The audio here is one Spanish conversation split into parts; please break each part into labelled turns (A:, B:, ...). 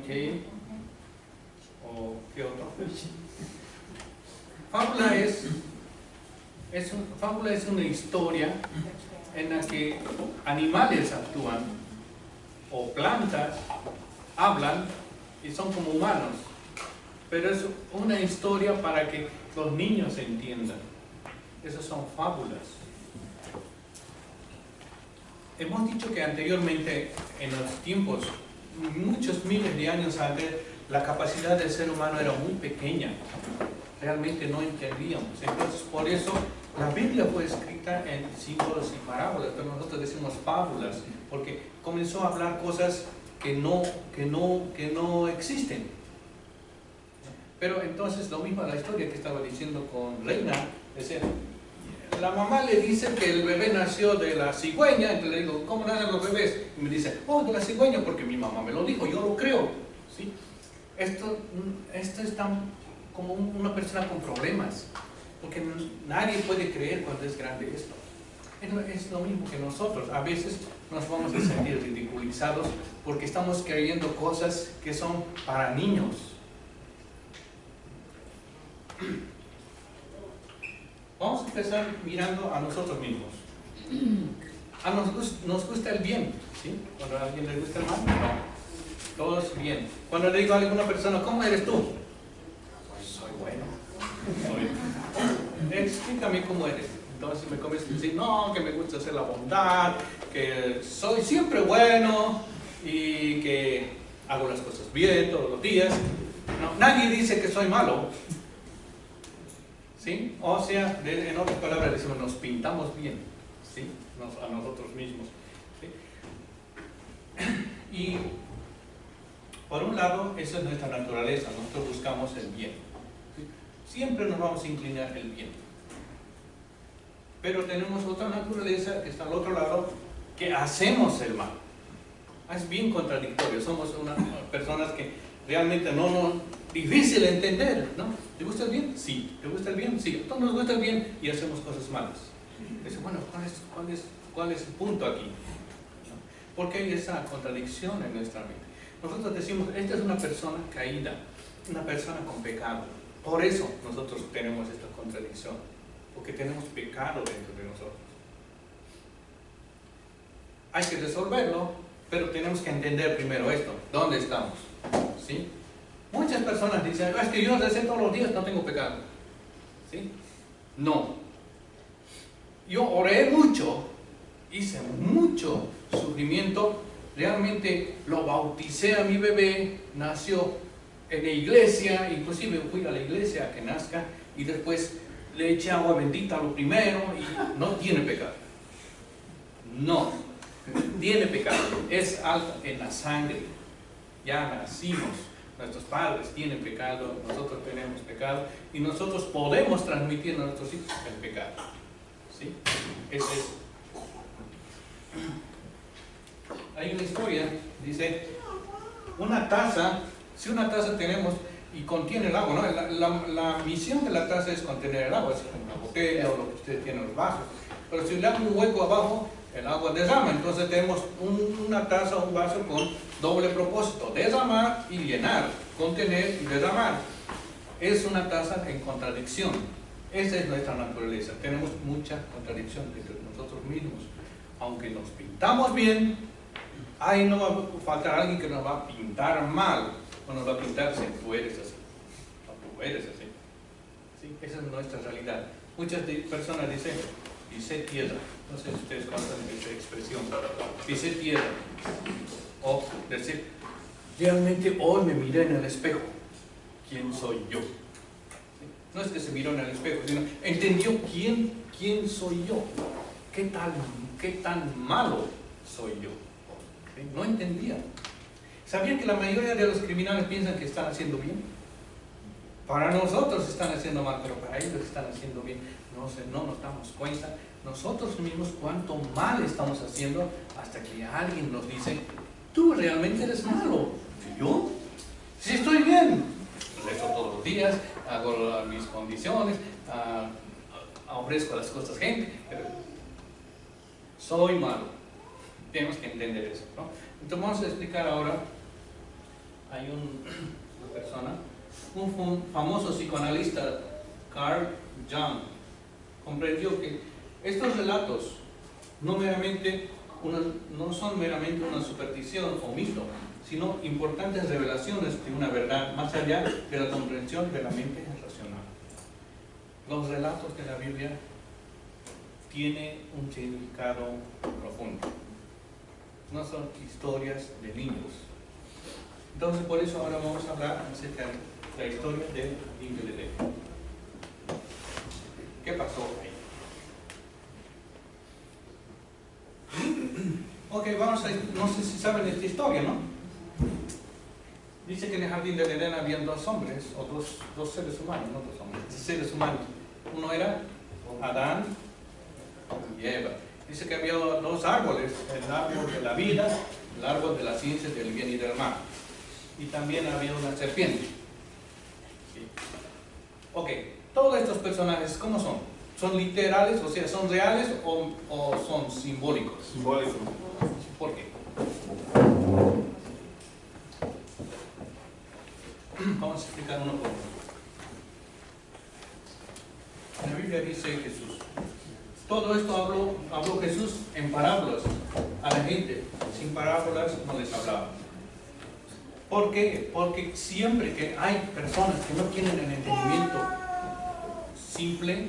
A: Ok. ¿O qué otro? Fábula fábula es una historia en la que animales actúan o plantas hablan y son como humanos, pero es una historia para que los niños entiendan. Esas son fábulas. Hemos dicho que anteriormente, en los tiempos, muchos miles de años antes, la capacidad del ser humano era muy pequeña. Realmente no entendíamos. Entonces, por eso la Biblia fue escrita en símbolos y parábolas, pero nosotros decimos fábulas, porque comenzó a hablar cosas que no existen. Pero entonces lo mismo la historia que estaba diciendo con Reina, es decir, la mamá le dice que el bebé nació de la cigüeña, entonces le digo, ¿cómo nacen los bebés? Y me dice, oh, de la cigüeña, porque mi mamá me lo dijo, yo lo creo. ¿Sí? Esto es tan como una persona con problemas, porque nadie puede creer cuando es grande esto. Es lo mismo que nosotros, a veces nos vamos a sentir ridiculizados porque estamos creyendo cosas que son para niños. Vamos a empezar mirando a nosotros mismos. Nos gusta el bien, ¿sí? Cuando a alguien le gusta el mal, no. Todos bien. Cuando le digo a alguna persona, ¿cómo eres tú? Soy bueno. Explícame cómo eres. Entonces me comienza a decir, no, que me gusta hacer la bondad, que soy siempre bueno y que hago las cosas bien todos los días. No, nadie dice que soy malo. ¿Sí? O sea, en otras palabras decimos, nos pintamos bien, ¿sí? A nosotros mismos, ¿sí? Y por un lado, esa es nuestra naturaleza, nosotros buscamos el bien, ¿sí? Siempre nos vamos a inclinar el bien. Pero tenemos otra naturaleza que está al otro lado, que hacemos el mal. Es bien contradictorio, somos unas personas que realmente difícil de entender, ¿no? ¿Te gusta el bien? Sí. ¿Te gusta el bien? Sí. A todos nos gusta el bien y hacemos cosas malas. Dice, bueno, ¿cuál es el punto aquí? ¿No? Porque hay esa contradicción en nuestra mente. Nosotros decimos, esta es una persona caída, una persona con pecado. Por eso nosotros tenemos esta contradicción, porque tenemos pecado dentro de nosotros. Hay que resolverlo, pero tenemos que entender primero esto, ¿dónde estamos? ¿Sí? Muchas personas dicen, es que yo recé todos los días, no tengo pecado. ¿Sí? No. Yo oré mucho, hice mucho sufrimiento, realmente lo bauticé a mi bebé, nació en la iglesia, inclusive fui a la iglesia a que nazca y después le eché agua bendita lo primero y no tiene pecado. No, tiene pecado, es algo en la sangre, ya nacimos. Nuestros padres tienen pecado, nosotros tenemos pecado y nosotros podemos transmitir a nuestros hijos el pecado. ¿Sí? Ese es. Hay una historia, dice, una taza, si una taza tenemos y contiene el agua, ¿no? La misión de la taza es contener el agua, es como una botella o lo que ustedes tienen en los vasos. Pero si le damos un hueco abajo, el agua derrama. Entonces tenemos una taza o un vaso con doble propósito, derramar y llenar, contener y derramar. Es una taza en contradicción. Esa es nuestra naturaleza. Tenemos mucha contradicción entre nosotros mismos. Aunque nos pintamos bien, ahí no va a faltar alguien que nos va a pintar mal, o nos va a pintar si tú eres así, o tú eres así. ¿Sí? Esa es nuestra realidad. Muchas personas dicen, pisé tierra. No sé si ustedes conocen esa expresión. Pisé tierra. O decir, realmente hoy me miré en el espejo. ¿Quién soy yo? ¿Sí? No es que se miró en el espejo, sino entendió quién soy yo. ¿Qué tan malo soy yo? ¿Sí? No entendía. ¿Sabían que la mayoría de los criminales piensan que están haciendo bien? Para nosotros están haciendo mal, pero para ellos están haciendo bien. No nos damos cuenta nosotros mismos cuánto mal estamos haciendo hasta que alguien nos dice, tú realmente eres malo. ¿Yo? Si estoy bien, rezo todos los días, hago mis condiciones, ofrezco las cosas a gente, pero soy malo. Tenemos que entender eso, ¿no? Entonces vamos a explicar ahora hay una persona, un famoso psicoanalista, Carl Jung, comprendió que estos relatos no son meramente una superstición o mito, sino importantes revelaciones de una verdad más allá de la comprensión de la mente racional. Los relatos de la Biblia tienen un significado profundo. No son historias de niños. Entonces, por eso ahora vamos a hablar acerca de la historia del niño de Edén. ¿Qué pasó ahí? Ok, no sé si saben esta historia, ¿no? Dice que en el jardín de Edén habían dos hombres, o dos seres humanos, no dos hombres, seres humanos. Uno era Adán y Eva. Dice que había dos árboles, el árbol de la vida, el árbol de la ciencia del bien y del mal. Y también había una serpiente. ¿Sí? Ok, todos estos personajes, ¿cómo son? ¿Son literales, o sea, son reales o son simbólicos?
B: Simbólicos.
A: ¿Por qué? Vamos a explicar uno por uno. En la Biblia dice Jesús. Todo esto habló Jesús en parábolas a la gente. Sin parábolas no les hablaba. ¿Por qué? Porque siempre que hay personas que no tienen el entendimiento simple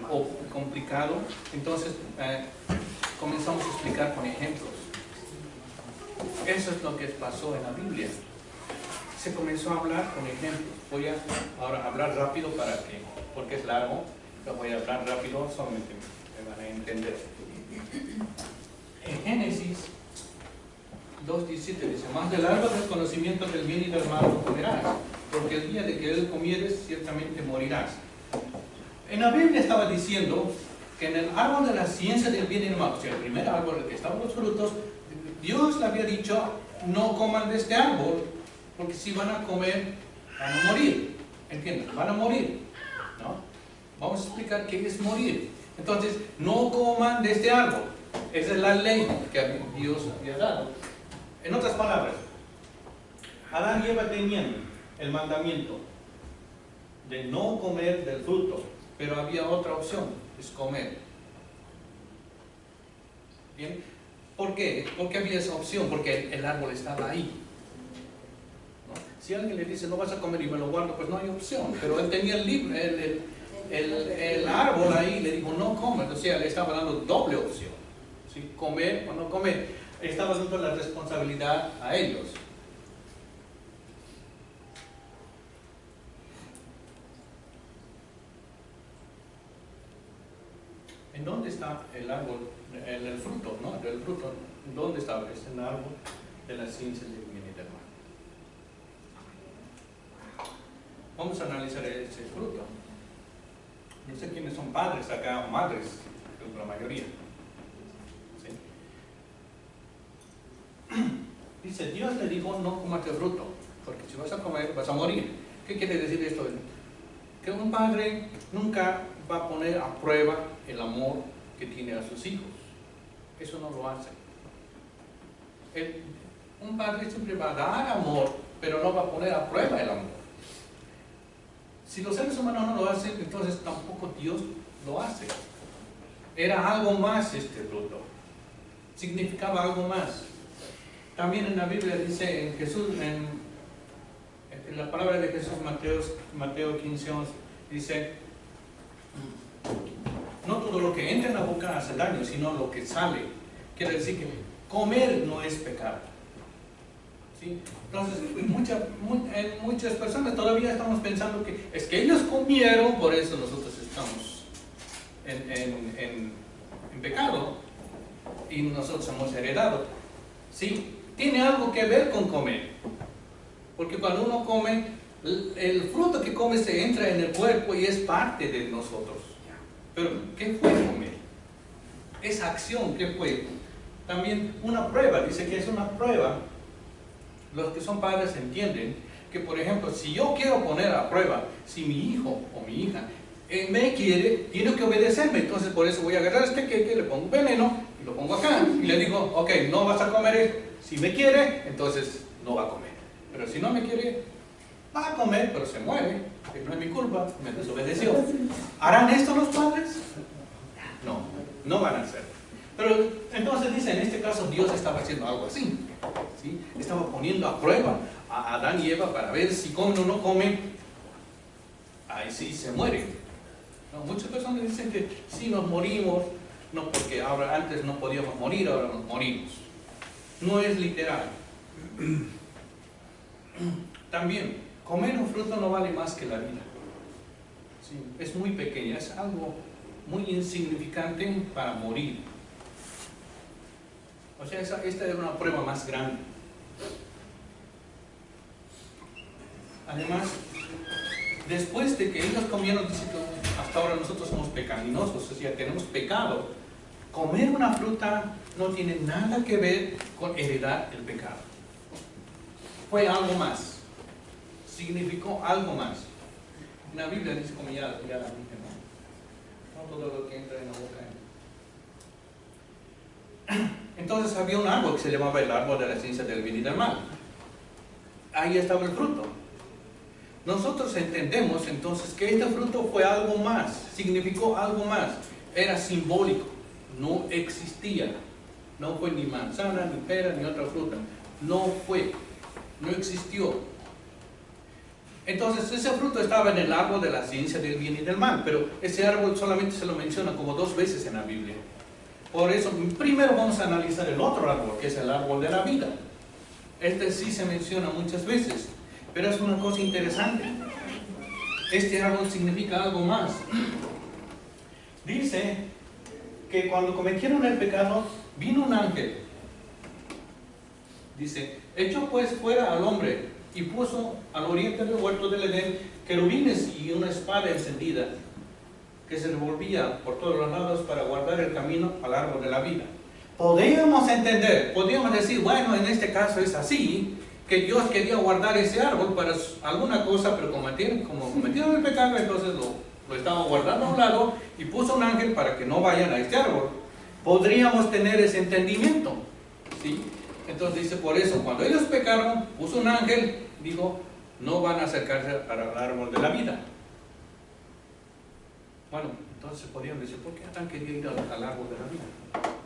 A: o complicado, entonces comenzamos a explicar con ejemplos. Eso es lo que pasó en la Biblia. Se comenzó a hablar con ejemplos. Voy a ahora hablar rápido porque es largo, pero voy a hablar rápido, solamente me van a entender. En Génesis 2:17 dice: más del árbol del conocimiento del bien y del mal no comerás, porque el día de que él comieres ciertamente morirás. En la Biblia estaba diciendo que en el árbol de la ciencia del bien y del mal, o sea, el primer árbol en el que estaban los frutos, Dios le había dicho: no coman de este árbol, porque si van a comer, van a morir. ¿Entienden? Van a morir, ¿no? Vamos a explicar qué es morir. Entonces, no coman de este árbol. Esa es la ley que Dios había dado. En otras palabras, Adán y Eva tenían el mandamiento de no comer del fruto, pero había otra opción, es comer. ¿Bien? ¿Por qué? ¿Por qué había esa opción? Porque el árbol estaba ahí. ¿No? Si alguien le dice, no vas a comer y me lo guardo, pues no hay opción. Pero él tenía el árbol ahí, le dijo, no comes. O sea, le estaba dando doble opción. ¿Sí? Comer o no comer. Estaba dando la responsabilidad a ellos. ¿En dónde está el árbol, el fruto, ¿no? Del fruto, ¿dónde estaba? Es el árbol de la ciencia del bien y del mal. Vamos a analizar ese fruto. No sé quiénes son padres acá, o madres, la mayoría. ¿Sí? Dice, Dios le dijo, no comas el fruto, porque si vas a comer, vas a morir. ¿Qué quiere decir esto? Que un padre nunca va a poner a prueba el amor que tiene a sus hijos. Eso no lo hace. Un padre siempre va a dar amor, pero no va a poner a prueba el amor. Si los seres humanos no lo hacen, entonces tampoco Dios lo hace. Era algo más este fruto. Significaba algo más. También en la Biblia dice, en Jesús, en la palabra de Jesús, Mateo 15:11, dice: no todo lo que entra en la boca hace daño, sino lo que sale. Quiere decir que comer no es pecado. ¿Sí? Entonces, muchas personas todavía estamos pensando que es que ellos comieron, por eso nosotros estamos en pecado y nosotros hemos heredado. ¿Sí? Tiene algo que ver con comer. Porque cuando uno come, el fruto que come se entra en el cuerpo y es parte de nosotros. Pero, ¿qué fue comer? Esa acción, ¿qué fue? También una prueba, dice que es una prueba. Los que son padres entienden que, por ejemplo, si yo quiero poner a prueba, si mi hijo o mi hija me quiere, tiene que obedecerme. Entonces, por eso voy a agarrar este queque, le pongo veneno y lo pongo acá. Y le digo, ok, no vas a comer esto. Si me quiere, entonces no va a comer. pero si no me quiere, va a comer, pero se muere, que no es mi culpa, me desobedeció. ¿Harán esto los padres? No, no van a hacer. Pero entonces dice, en este caso Dios estaba haciendo algo así, ¿sí? Estaba poniendo a prueba a Adán y Eva para ver si comen o no comen. Ahí sí se mueren. ¿No? Muchas personas dicen que sí nos morimos, no porque ahora antes no podíamos morir, ahora nos morimos. No es literal. También, comer un fruto no vale más que la vida. ¿Sí? Es muy pequeña, es algo muy insignificante para morir. O sea, esta es una prueba más grande. Además, después de que ellos comieron, dice que hasta ahora nosotros somos pecaminosos, o sea, tenemos pecado. Comer una fruta no tiene nada que ver con heredar el pecado. Fue algo más. Significó algo más. En la Biblia dice como ya la dije, ¿no? No todo lo que entra en la boca. Entonces había un árbol que se llamaba el árbol de la ciencia del bien y del mal. Ahí estaba el fruto. Nosotros entendemos entonces que este fruto fue algo más, significó algo más, era simbólico, no existía, no fue ni manzana, ni pera, ni otra fruta, no existió. Entonces ese fruto estaba en el árbol de la ciencia del bien y del mal, pero ese árbol solamente se lo menciona como 2 veces en la Biblia. Por eso primero vamos a analizar el otro árbol, que es el árbol de la vida. Este sí se menciona muchas veces, pero es una cosa interesante. Este árbol significa algo más. Dice que cuando cometieron el pecado, vino un ángel. Dice, echó pues fuera al hombre y puso al oriente del huerto del Edén querubines y una espada encendida que se revolvía por todos los lados para guardar el camino al árbol de la vida. Podríamos entender, podríamos decir, bueno, en este caso es así, que Dios quería guardar ese árbol para alguna cosa, pero como cometieron el pecado, entonces lo estaba guardando a un lado y puso un ángel para que no vayan a este árbol. Podríamos tener ese entendimiento, ¿sí? Entonces dice, por eso, cuando ellos pecaron, puso un ángel, dijo, no van a acercarse al árbol de la vida. Bueno, entonces podrían decir, ¿por qué Adán quería ir al árbol de la vida?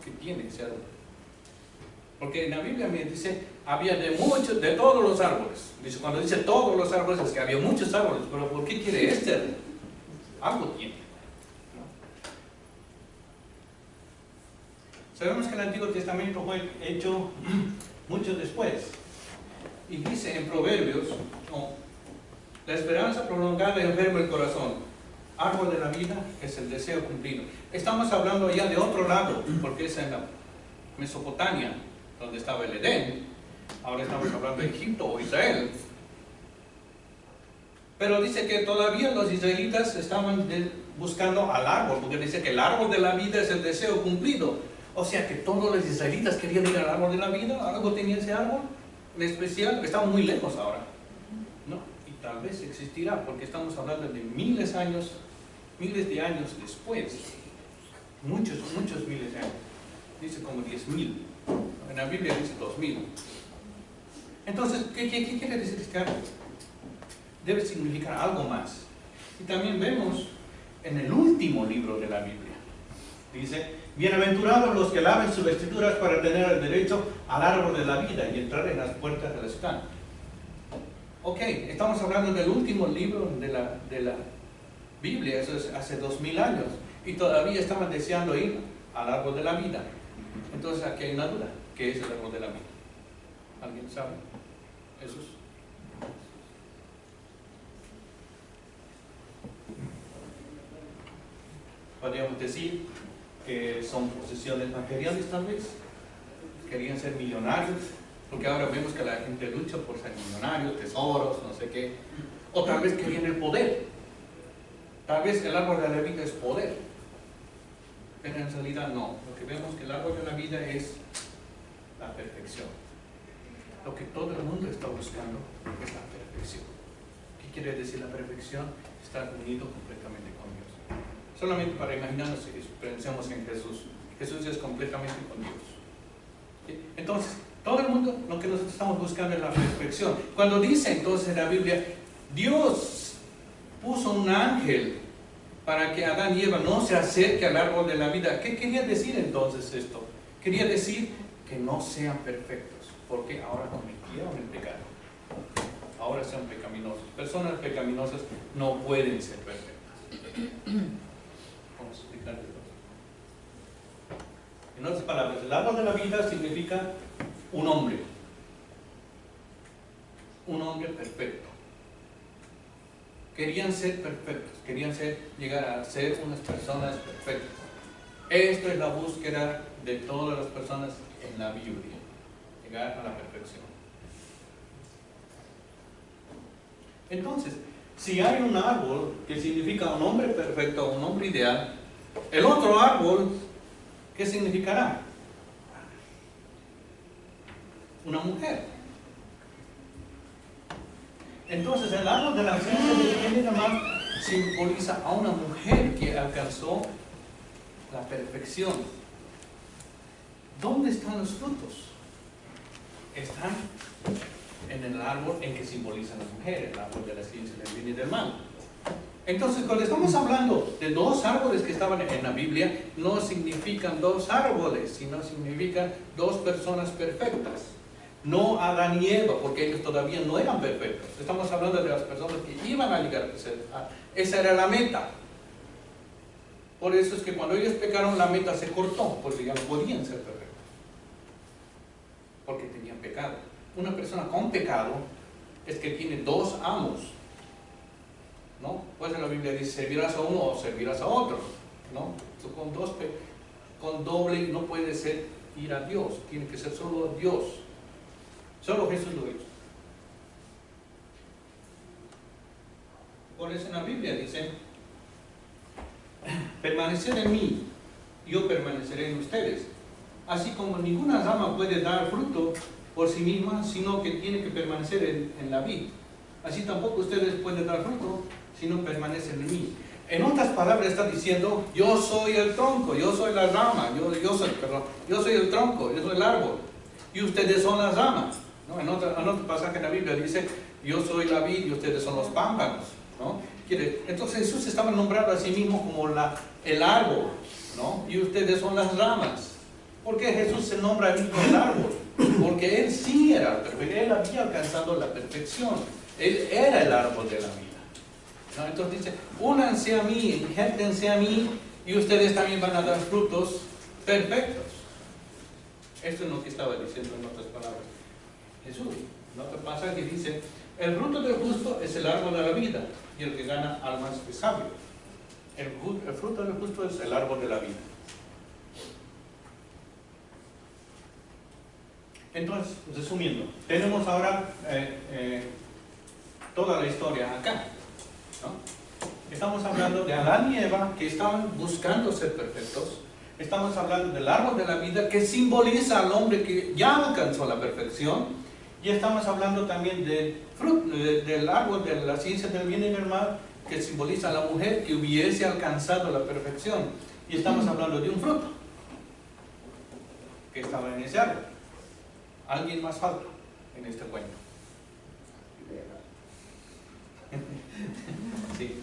A: ¿Qué tiene ese árbol? Porque en la Biblia me dice, había de todos los árboles. Dice, cuando dice todos los árboles, es que había muchos árboles, pero ¿por qué quiere este árbol? Algo tiene. Sabemos que el Antiguo Testamento fue hecho mucho después. Y dice en Proverbios, la esperanza prolongada enferma el corazón. Árbol de la vida es el deseo cumplido. Estamos hablando ya de otro lado, porque es en la Mesopotamia, donde estaba el Edén. Ahora estamos hablando de Egipto o Israel. Pero dice que todavía los israelitas estaban buscando al árbol, porque dice que el árbol de la vida es el deseo cumplido. O sea que todos los israelitas querían ir al árbol de la vida. Algo tenía ese árbol en especial. Estamos muy lejos ahora, ¿no? Y tal vez existirá, porque estamos hablando de miles de años después. Muchos miles de años. Dice como 10.000. En la Biblia dice 2.000. Entonces, ¿qué quiere decir este árbol? Debe significar algo más. Y también vemos en el último libro de la Biblia. Dice, bienaventurados los que laven sus vestiduras para tener el derecho al árbol de la vida y entrar en las puertas de la ciudad. Ok, estamos hablando del último libro de la Biblia, eso es hace 2.000 años. Y todavía estaban deseando ir al árbol de la vida. Entonces aquí hay una duda. ¿Qué es el árbol de la vida? ¿Alguien sabe? Jesús. Podríamos decir que son posesiones materiales tal vez. Querían ser millonarios, porque ahora vemos que la gente lucha por ser millonarios, tesoros, no sé qué. O tal vez querían el poder. Tal vez el árbol de la vida es poder. Pero en realidad no. Lo que vemos que el árbol de la vida es la perfección. Lo que todo el mundo está buscando es la perfección. ¿Qué quiere decir la perfección? Estar unido completamente con Dios. Solamente para imaginarnos, pensemos en Jesús. Jesús es completamente con Dios. ¿Sí? Entonces, Todo el mundo, lo que nosotros estamos buscando es la perfección. Cuando dice entonces en la Biblia, Dios puso un ángel para que Adán y Eva no se acerquen al árbol de la vida. ¿Qué quería decir entonces esto? Quería decir que no sean perfectos, porque ahora cometieron el pecado. Ahora son pecaminosos. Personas pecaminosas no pueden ser perfectas. Vamos a explicarles. En otras palabras, el árbol de la vida significa un hombre perfecto. Querían ser perfectos, querían llegar a ser unas personas perfectas. Esto es la búsqueda de todas las personas en la Biblia, llegar a la perfección. Entonces, si hay un árbol que significa un hombre perfecto, un hombre ideal, el otro árbol, ¿qué significará? Una mujer. Entonces el árbol de la ciencia del bien y del mal simboliza a una mujer que alcanzó la perfección. ¿Dónde están los frutos? Están en el árbol en que simboliza a la mujer, el árbol de la ciencia del bien y del mal. Entonces, cuando estamos hablando de dos árboles que estaban en la Biblia, no significan dos árboles, sino significan dos personas perfectas. No Adán y Eva, porque ellos todavía no eran perfectos. Estamos hablando de las personas que iban a llegar a ser. Esa era la meta. Por eso es que cuando ellos pecaron, la meta se cortó, porque ya no podían ser perfectos. Porque tenían pecado. Una persona con pecado es que tiene dos amos, ¿no? Pues en la Biblia dice, servirás a uno o servirás a otro, ¿no? Con doble no puede ser ir a Dios, tiene que ser solo Dios. Solo Jesús lo hizo. Por eso en la Biblia dice, permaneced en mí, yo permaneceré en ustedes. Así como ninguna rama puede dar fruto por sí misma, sino que tiene que permanecer en la vid. Así tampoco ustedes pueden dar fruto si no permanecen en mí. En otras palabras está diciendo, yo soy el tronco, yo soy la rama, yo soy el tronco, yo soy el árbol, y ustedes son las ramas. ¿No? En otro pasaje en la Biblia dice, yo soy la vid y ustedes son los pámpanos, ¿no? Entonces Jesús estaba nombrando a sí mismo como el árbol, ¿no? Y ustedes son las ramas. ¿Por qué Jesús se nombra a mismo el árbol? Porque Él sí era perfecto, Él había alcanzado la perfección, Él era el árbol de la vida, ¿no? Entonces dice, únanse a mí, injértense a mí, y ustedes también van a dar frutos perfectos. Esto es lo que estaba diciendo en otras palabras Jesús. En otro pasaje dice, el fruto del justo es el árbol de la vida, y el que gana almas es sabio. El fruto del justo es el árbol de la vida. Entonces, resumiendo, tenemos ahora toda la historia acá, ¿no? Estamos hablando de Adán y Eva que estaban buscando ser perfectos. Estamos hablando del árbol de la vida que simboliza al hombre que ya alcanzó la perfección. Y estamos hablando también del árbol de la ciencia del bien y del mal que simboliza a la mujer que hubiese alcanzado la perfección. Y estamos hablando de un fruto que estaba en ese árbol. ¿Alguien más falta en este cuento? Sí,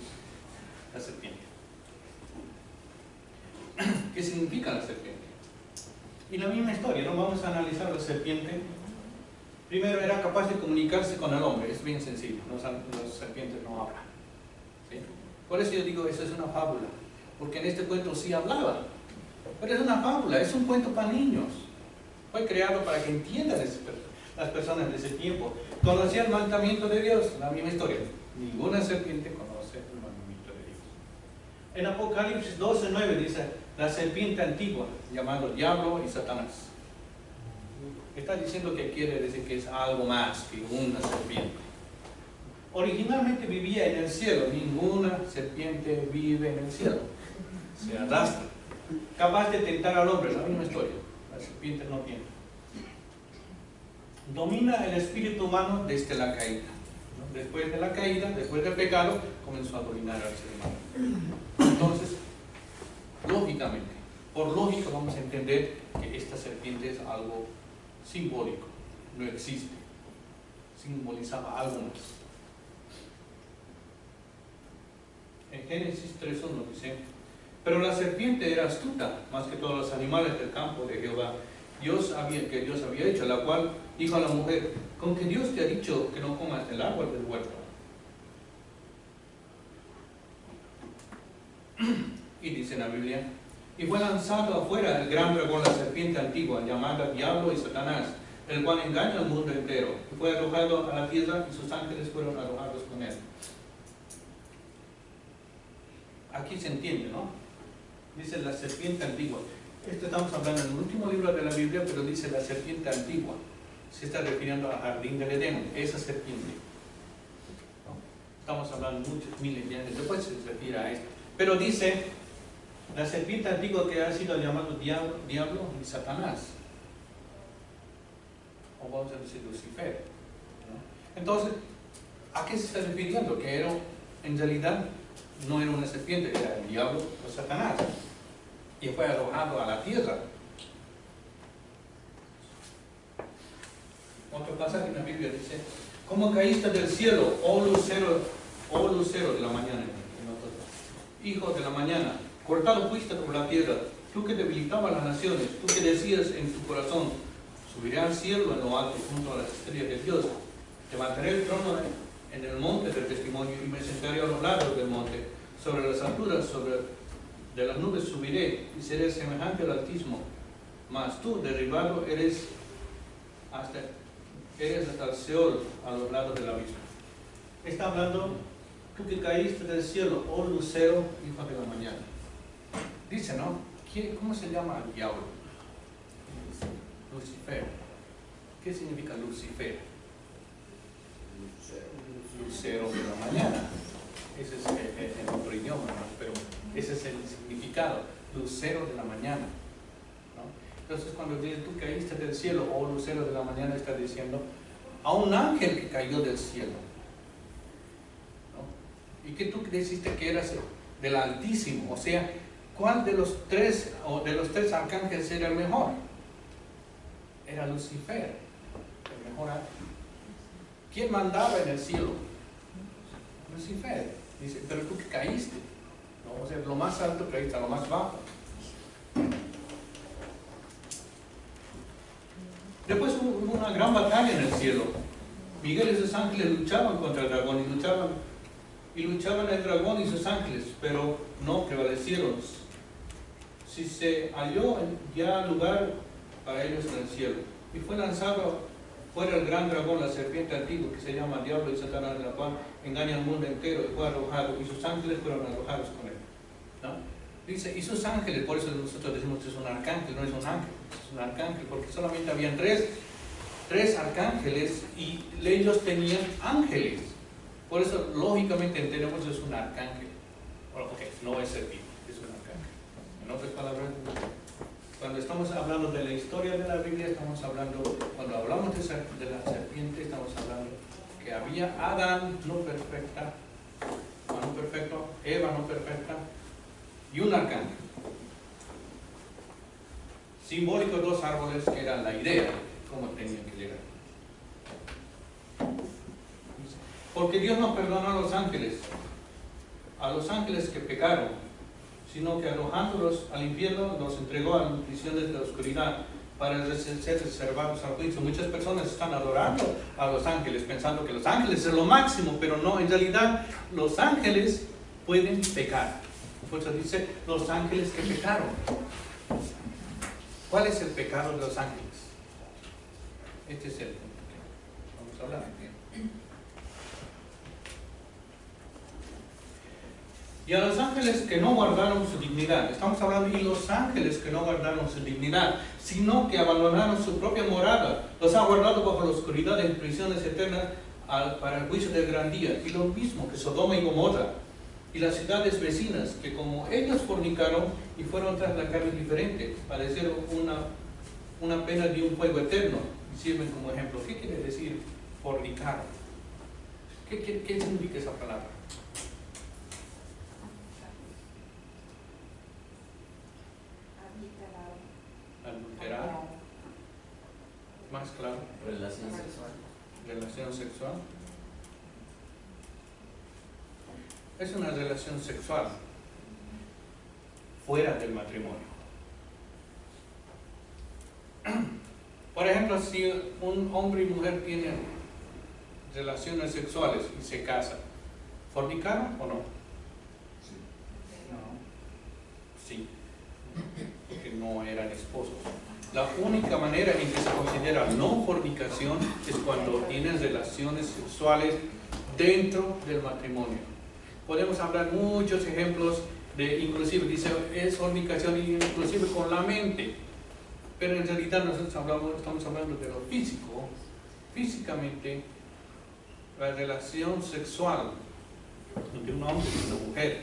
A: la serpiente. ¿Qué significa la serpiente? Y la misma historia, ¿no? Vamos a analizar la serpiente. Primero, era capaz de comunicarse con el hombre, es bien sencillo, las serpientes no hablan, ¿sí? Por eso yo digo, eso es una fábula, porque en este cuento sí hablaba, pero es una fábula, es un cuento para niños. Fue creado para que entiendan las personas de ese tiempo. Conocía el mandamiento de Dios, la misma historia. Ninguna serpiente conoce el mandamiento de Dios. En Apocalipsis 12:9 dice, la serpiente antigua, llamado Diablo y Satanás. Está diciendo que quiere decir que es algo más que una serpiente. Originalmente vivía en el cielo. Ninguna serpiente vive en el cielo. Se arrastra. Capaz de tentar al hombre, la misma historia. Las serpientes no tienen. Domina el espíritu humano desde la caída, ¿no? Después de la caída, después del pecado, comenzó a dominar al ser humano. Entonces, lógicamente, por lógica vamos a entender que esta serpiente es algo simbólico, no existe. Simbolizaba algo más. En Génesis 3:1 dice: pero la serpiente era astuta, más que todos los animales del campo de Jehová, Dios había hecho, la cual dijo a la mujer: ¿con que Dios te ha dicho que no comas del árbol del huerto? Y dice en la Biblia: y fue lanzado afuera el gran dragón, la serpiente antigua, llamada Diablo y Satanás, el cual engaña al mundo entero, y fue arrojado a la tierra, y sus ángeles fueron arrojados con él. Aquí se entiende, ¿no? Dice la serpiente antigua. Estamos hablando en el último libro de la Biblia, pero dice la serpiente antigua. Se está refiriendo al jardín del Edén, esa serpiente. ¿No? Estamos hablando muchos miles de años después, se refiere a esto. Pero dice la serpiente antigua, que ha sido llamado Diablo y Satanás. O vamos a decir Lucifer, ¿no? Entonces, ¿a qué se está refiriendo? Que era, en realidad, no era una serpiente, era el diablo o Satanás. Y fue arrojado a la tierra. Otro pasaje en la Biblia dice: ¿cómo caíste del cielo, oh lucero de la mañana? Hijo de la mañana, cortado fuiste por la tierra, tú que debilitabas las naciones, tú que decías en tu corazón: subiré al cielo en lo alto junto a las estrellas de Dios, levantaré el trono en el monte del testimonio y me sentaré a los lados del monte, sobre las alturas, de las nubes subiré y seré semejante al Altísimo, mas tú derribado eres hasta el Seol, a los lados del abismo. Está hablando: tú que caíste del cielo, oh lucero, hijo de la mañana. Dice, ¿no? ¿Cómo se llama el diablo? Lucifer. ¿Qué significa Lucifer? Lucero de la mañana. Ese es en otro idioma, ¿no? Pero ese es el significado, lucero de la mañana, ¿no? Entonces, cuando dice tú caíste del cielo, o lucero de la mañana, está diciendo a un ángel que cayó del cielo, ¿no? Y que tú deciste que eras del Altísimo. O sea, ¿cuál de los tres arcángeles era el mejor? Era Lucifer, el mejor ángel. ¿Quién mandaba en el cielo? Lucifer. Dice: pero tú que caíste, ¿no? O sea, lo más alto caíste a lo más bajo. Después hubo una gran batalla en el cielo. Miguel y sus ángeles luchaban contra el dragón, y luchaban el dragón y sus ángeles, pero no prevalecieron. Si se halló ya lugar para ellos en el cielo, y fue lanzado fuera el gran dragón, la serpiente antigua, que se llama Diablo y Satanás, la cual engaña al mundo entero, y fue arrojado, y sus ángeles fueron arrojados con él, ¿no? Dice, y sus ángeles, por eso nosotros decimos que es un arcángel, no es un ángel, es un arcángel, porque solamente habían tres arcángeles, y ellos tenían ángeles. Por eso, lógicamente, entendemos que es un arcángel. Ok, no es serpiente, es un arcángel. En otras palabras, cuando estamos hablando de la historia de la Biblia, cuando hablamos de la serpiente, estamos hablando que había Adán no perfecta, no perfecto, Eva no perfecta, y un arcángel. Simbólico, dos árboles que eran la idea de cómo tenían que llegar. Porque Dios no perdonó a los ángeles que pecaron, sino que arrojándolos al infierno los entregó a las prisiones de la oscuridad para ser reservados al juicio. Muchas personas están adorando a los ángeles, pensando que los ángeles es lo máximo, pero no, en realidad los ángeles pueden pecar. Por eso dice, los ángeles que pecaron. ¿Cuál es el pecado de los ángeles? Este es el punto que vamos a hablar. Y a los ángeles que no guardaron su dignidad, estamos hablando, y los ángeles que no guardaron su dignidad, sino que abandonaron su propia morada, los ha guardado bajo la oscuridad en prisiones eternas para el juicio del gran día. Y lo mismo que Sodoma y Gomorra, y las ciudades vecinas, que como ellos fornicaron y fueron tras la carne diferente, padecieron una pena de un fuego eterno, y sirven como ejemplo. ¿Qué quiere decir fornicar? ¿Qué significa esa palabra? Adulterar. Claro.
B: Relación sexual.
A: Relación sexual. Es una relación sexual fuera del matrimonio. Por ejemplo, si un hombre y mujer tienen relaciones sexuales y se casan, ¿fornicaron o no? Sí, porque no eran esposos. La única manera en que se considera no fornicación es cuando tienen relaciones sexuales dentro del matrimonio. Podemos hablar muchos ejemplos de, inclusive dice, es fornicación inclusive con la mente, pero en realidad nosotros estamos hablando de lo físico. Físicamente, la relación sexual entre un hombre y una mujer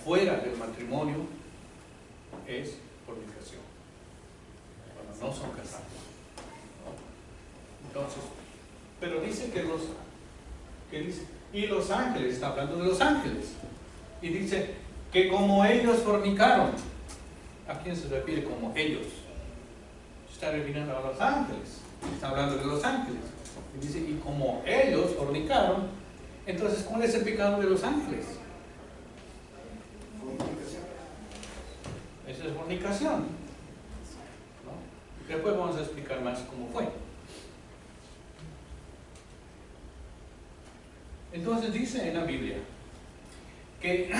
A: fuera del matrimonio es fornicación, cuando no son casados, ¿no? Entonces, pero dice y los ángeles, está hablando de los ángeles, y dice que como ellos fornicaron. ¿A quién se refiere como ellos? Se está refiriendo a los ángeles, está hablando de los ángeles, y dice, y como ellos fornicaron, entonces ¿cuál es el pecado de los ángeles? Esa es fornicación, ¿no? Después vamos a explicar más cómo fue. Entonces dice en la Biblia que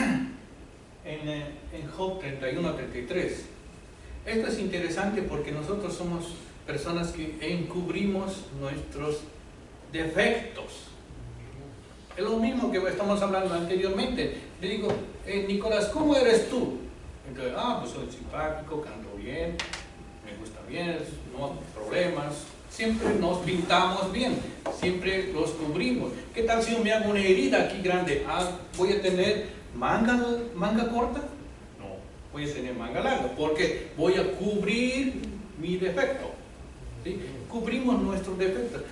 A: en Job 31-33, esto es interesante porque nosotros somos personas que encubrimos nuestros defectos. Es lo mismo que estamos hablando anteriormente. Le digo, Nicolás, ¿cómo eres tú? Entonces, pues soy simpático, canto bien, me gusta bien, no hay problemas. Siempre nos pintamos bien, siempre los cubrimos. ¿Qué tal si yo me hago una herida aquí grande? ¿Voy a tener manga corta? No, voy a tener manga larga, porque voy a cubrir mi defecto. ¿Sí? Cubrimos nuestros defectos.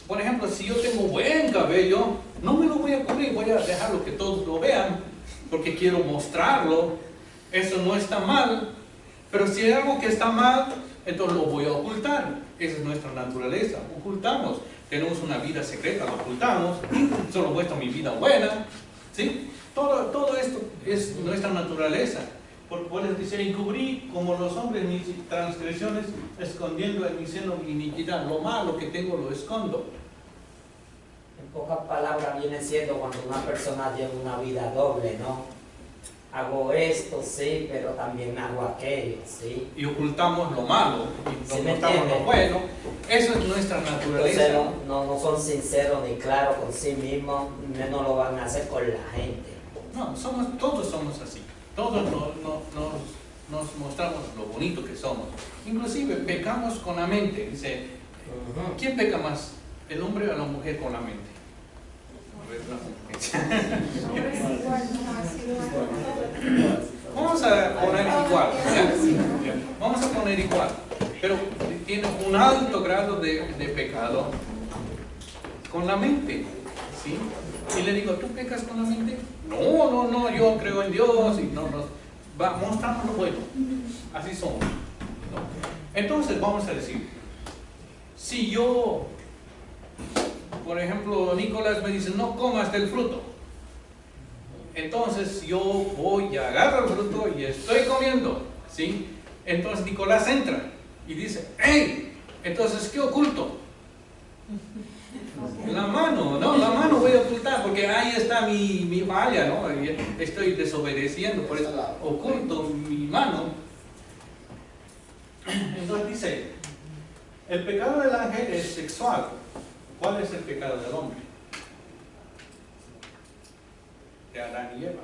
A: Por ejemplo, si yo tengo buen cabello, no me lo voy a cubrir, voy a dejarlo que todos lo vean, porque quiero mostrarlo. Eso no está mal, pero si hay algo que está mal, entonces lo voy a ocultar. Esa es nuestra naturaleza, ocultamos. Tenemos una vida secreta, lo ocultamos, solo muestro mi vida buena, ¿sí? Todo esto es nuestra naturaleza. Por eso dice, encubrí como los hombres mis transgresiones, escondiendo en mi seno mi iniquidad. Lo malo que tengo lo escondo.
C: En pocas palabras viene siendo cuando una persona tiene una vida doble, ¿no? Hago esto, sí, pero también hago aquello, sí.
A: Y ocultamos lo malo, y
C: ¿Sí
A: ocultamos lo bueno. Eso es nuestra naturaleza.
C: Entonces no son sinceros ni claros con sí mismos, menos lo van a hacer con la gente.
A: No, todos somos así. Todos nos mostramos lo bonito que somos. Inclusive pecamos con la mente. Dice, ¿quién peca más? ¿El hombre o la mujer con la mente? Vamos a poner igual. ¿Ya? Vamos a poner igual. Pero tiene un alto grado de pecado con la mente. ¿Sí? Y le digo, ¿tú pecas con la mente? No, yo creo en Dios y mostramos lo bueno. Así somos, ¿no? Entonces vamos a decir, si yo, por ejemplo, Nicolás me dice, no comas del fruto. Entonces yo voy y agarro el fruto y estoy comiendo, ¿sí? Entonces Nicolás entra y dice, ¡hey! Entonces, ¿qué oculto? La mano voy a ocultar porque ahí está mi falla, ¿no? Estoy desobedeciendo, por eso oculto mi mano. Entonces dice, el pecado del ángel es sexual. ¿Cuál es el pecado del hombre? De Adán y Eva.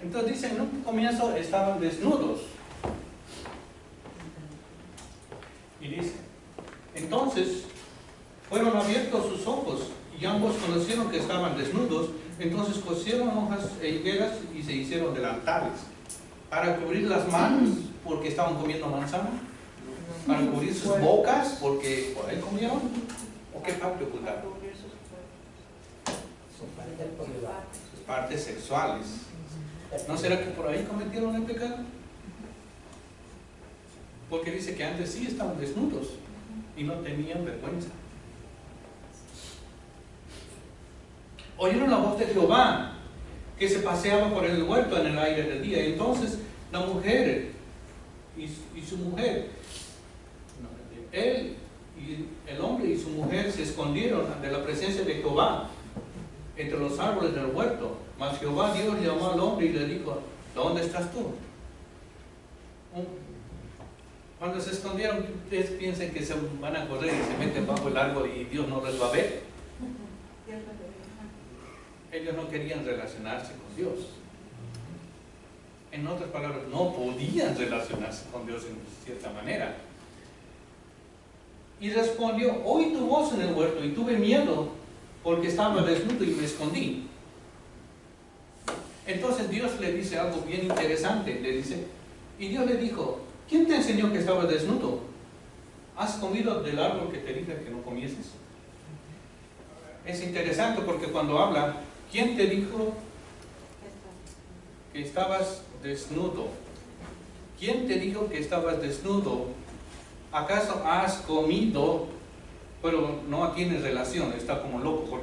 A: Entonces dice, en un comienzo estaban desnudos. Y dice, entonces fueron abiertos sus ojos y ambos conocieron que estaban desnudos. Entonces cosieron hojas e higueras y se hicieron delantales para cubrir las manos porque estaban comiendo manzana, para cubrir sus bocas porque por ahí comieron, o qué parte ocultaron, sus partes sexuales. ¿No será que por ahí cometieron el pecado? Porque dice que antes sí estaban desnudos y no tenían vergüenza. Oyeron la voz de Jehová, que se paseaba por el huerto en el aire del día. Entonces la mujer y su mujer, él y el hombre y su mujer se escondieron de la presencia de Jehová entre los árboles del huerto. Mas Jehová Dios llamó al hombre y le dijo: ¿dónde estás tú? Cuando se escondieron, ustedes piensan que se van a correr y se meten bajo el árbol y Dios no les va a ver. Ellos no querían relacionarse con Dios. En otras palabras, no podían relacionarse con Dios en cierta manera. Y respondió: oí tu voz en el huerto y tuve miedo porque estaba desnudo y me escondí. Entonces Dios le dice algo bien interesante. Le dice, y Dios le dijo: ¿quién te enseñó que estabas desnudo? ¿Has comido del árbol que te dije que no comieses? Es interesante porque cuando habla, ¿quién te dijo que estabas desnudo? ¿Quién te dijo que estabas desnudo? ¿Acaso has comido? Pero no tienes relación, está como loco,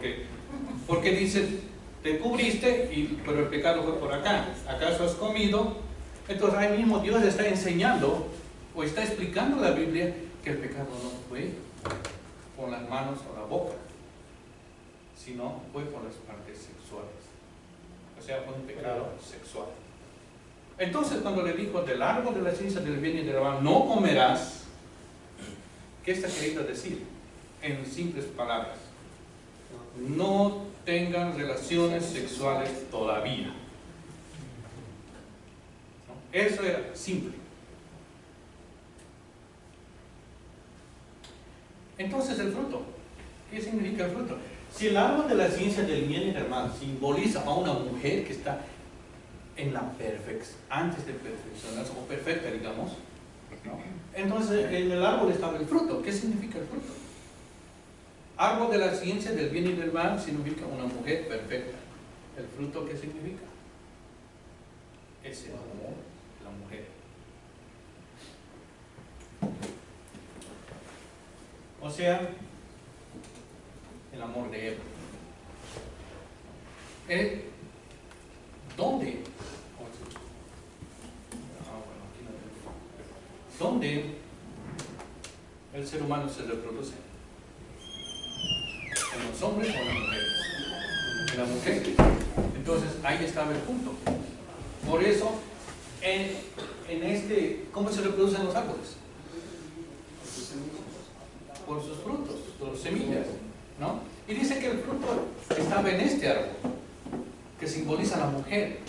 A: porque dice, te cubriste, pero el pecado fue por acá. ¿Acaso has comido? Entonces ahí mismo Dios está enseñando, o está explicando la Biblia, que el pecado no fue con las manos o la boca, sino fue por las partes sexuales. O sea, fue un pecado sexual. Entonces cuando le dijo, del árbol de la ciencia del bien y del mal no comerás, ¿qué está queriendo decir? En simples palabras, no tengan relaciones sexuales todavía. ¿No? Eso era simple. Entonces el fruto, ¿qué significa el fruto? Si el árbol de la ciencia del bien y del mal simboliza a una mujer que está en la perfección, antes de perfeccionarse, o perfecta, digamos, ¿no? Entonces en el árbol estaba el fruto. ¿Qué significa el fruto? Árbol de la ciencia del bien y del mal significa una mujer perfecta. ¿El fruto qué significa? Es el amor de la mujer. O sea, el amor de Eva. ¿Dónde? ¿Dónde el ser humano se reproduce? ¿En los hombres o en las mujeres? En las mujeres. Entonces ahí estaba el punto. Por eso, ¿cómo se reproducen los árboles? Por sus frutos, por sus semillas, ¿no? Y dice que el fruto estaba en este árbol, que simboliza a la mujer.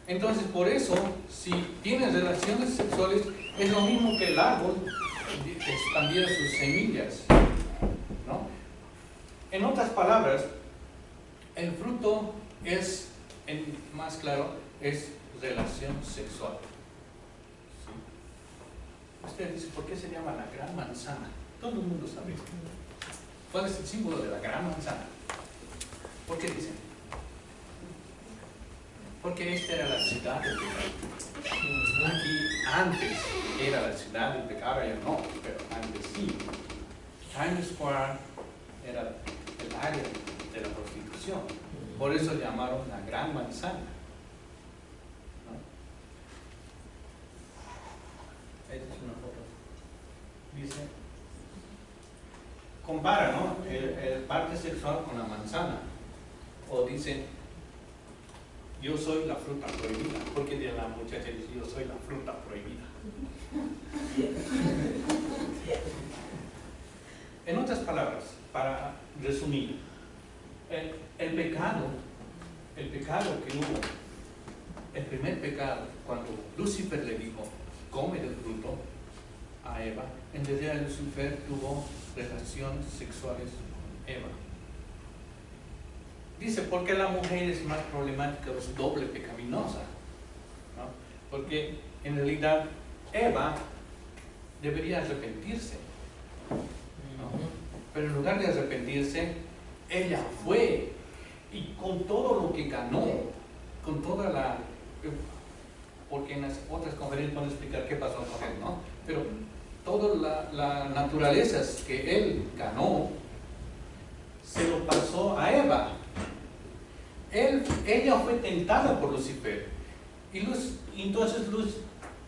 A: Entonces, por eso, si tienes relaciones sexuales, es lo mismo que el árbol expandiera sus semillas, ¿no? En otras palabras, el fruto es, más claro, es relación sexual. ¿Sí? Usted dice, ¿por qué se llama la gran manzana? Todo el mundo sabe. ¿Cuál es el símbolo de la gran manzana? ¿Por qué dicen? Porque esta era la ciudad del pecado. Aquí antes era la ciudad del pecado, ya no, pero antes sí. Times Square era el área de la prostitución. Por eso llamaron la gran manzana. ¿No? Esta es una foto. Dice, compara, ¿no? El parte sexual con la manzana. O dice, yo soy la fruta prohibida. Porque la muchacha dice, yo soy la fruta prohibida. En otras palabras, para resumir, el pecado que hubo, el primer pecado, cuando Lucifer le dijo, come del fruto a Eva, en realidad Lucifer tuvo relaciones sexuales Eva. Dice, porque la mujer es más problemática, es doble pecaminosa, ¿no? Porque en realidad Eva debería arrepentirse, ¿no? Pero en lugar de arrepentirse, ella fue, y con todo lo que ganó, con toda porque en las otras conferencias puedo explicar qué pasó con él, ¿no? Pero todas las naturalezas que él ganó, se lo pasó a Eva. Ella fue tentada por Lucifer. Entonces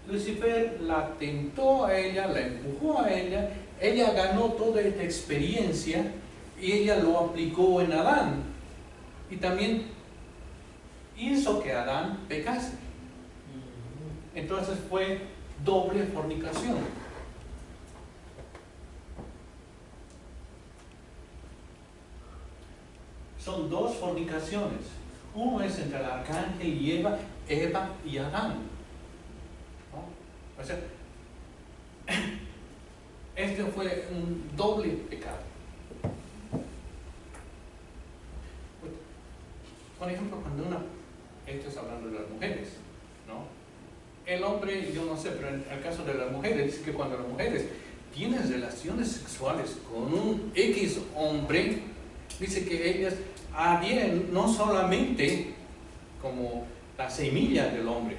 A: Lucifer la tentó a ella, la empujó a ella, ella ganó toda esta experiencia y ella lo aplicó en Adán. Y también hizo que Adán pecase. Entonces fue doble fornicación. Son dos fornicaciones. Uno es entre el arcángel y Eva y Adán. ¿No? O sea, este fue un doble pecado. Por ejemplo, cuando esto es hablando de las mujeres, ¿no? El hombre, yo no sé, pero en el caso de las mujeres, que cuando las mujeres tienen relaciones sexuales con un X hombre, dice que ellas adhieren no solamente como la semilla del hombre,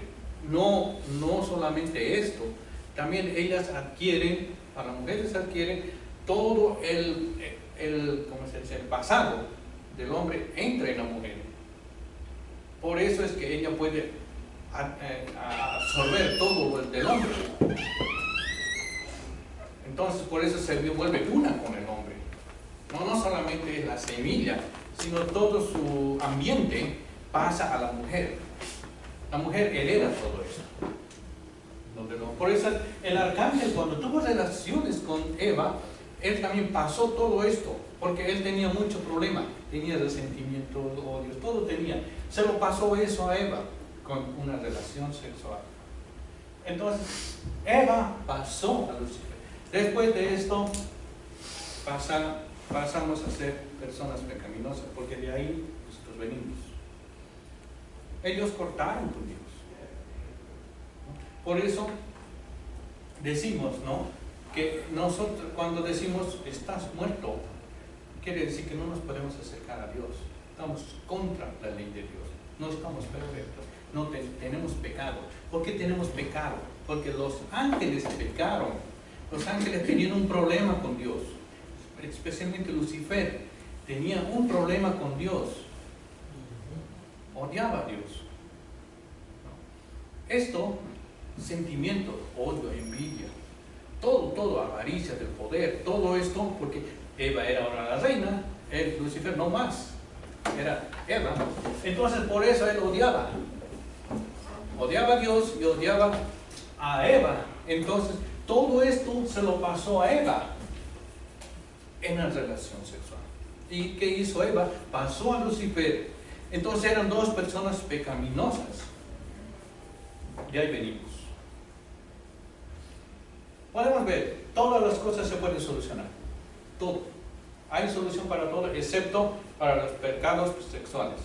A: no solamente esto, también ellas adquieren, para las mujeres adquieren todo ¿cómo se dice?, el pasado del hombre entra en la mujer. Por eso es que ella puede absorber todo el del hombre. Entonces por eso se vuelve una con el hombre. No solamente la semilla, sino todo su ambiente pasa a la mujer. La mujer hereda todo eso. Por eso el arcángel, cuando tuvo relaciones con Eva, él también pasó todo esto, porque él tenía mucho problema, tenía resentimiento, odio, todo tenía. Se lo pasó eso a Eva con una relación sexual. Entonces, Eva pasó a Lucifer. Después de esto, pasamos a ser personas pecaminosas, porque de ahí nosotros venimos. Ellos cortaron con Dios. Por eso decimos, ¿no?, que nosotros cuando decimos estás muerto, quiere decir que no nos podemos acercar a Dios. Estamos contra la ley de Dios. No estamos perfectos. No tenemos pecado. ¿Por qué tenemos pecado? Porque los ángeles pecaron. Los ángeles tenían un problema con Dios. Especialmente Lucifer tenía un problema con Dios. Odiaba a Dios. Esto, sentimientos, odio, envidia, todo, avaricia del poder, todo esto, porque Eva era ahora la reina, Lucifer no más, era Eva. Entonces por eso él odiaba a Dios y odiaba a Eva. Entonces todo esto se lo pasó a Eva en la relación sexual. ¿Y qué hizo Eva? Pasó a Lucifer. Entonces eran dos personas pecaminosas. Y ahí venimos. Podemos ver, todas las cosas se pueden solucionar. Todo. Hay solución para todo, excepto para los pecados sexuales.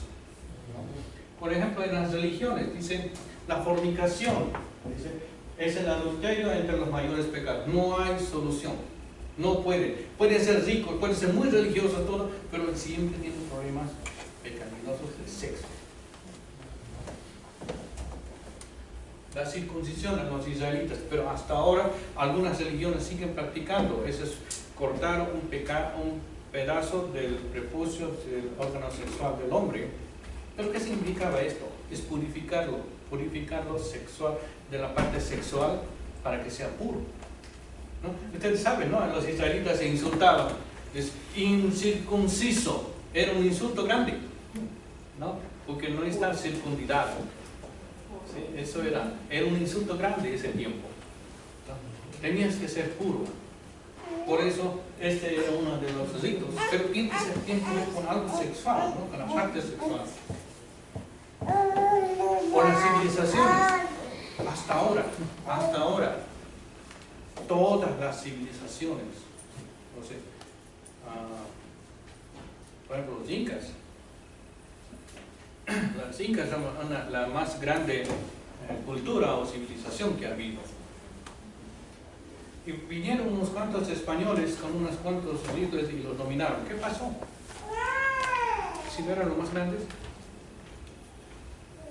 A: Por ejemplo, en las religiones, dice la fornicación, dice, es el adulterio entre los mayores pecados. No hay solución. No puede. Puede ser rico, puede ser muy religioso, todo, pero siempre tiene problemas pecaminosos de sexo. La circuncisión a los israelitas, pero hasta ahora algunas religiones siguen practicando. Eso es cortar un pedazo del prepucio del órgano sexual del hombre. ¿Pero qué significaba esto? Es purificarlo sexual, de la parte sexual, para que sea puro, ¿no? Ustedes saben, ¿no? Los israelitas se insultaban, es incircunciso, era un insulto grande, ¿no? Porque no está circuncidado. ¿Sí? Eso era un insulto grande ese tiempo. Tenías que ser puro. Por eso este era uno de los ritos. Pero tiene que ver con algo sexual, ¿no? Con la parte sexual. Por las civilizaciones. Hasta ahora, todas las civilizaciones, no sé, por ejemplo los incas. Las incas son la más grande cultura o civilización que ha habido. Y vinieron unos cuantos españoles con unos cuantos libros y los dominaron. ¿Qué pasó? ¿Si no eran los más grandes?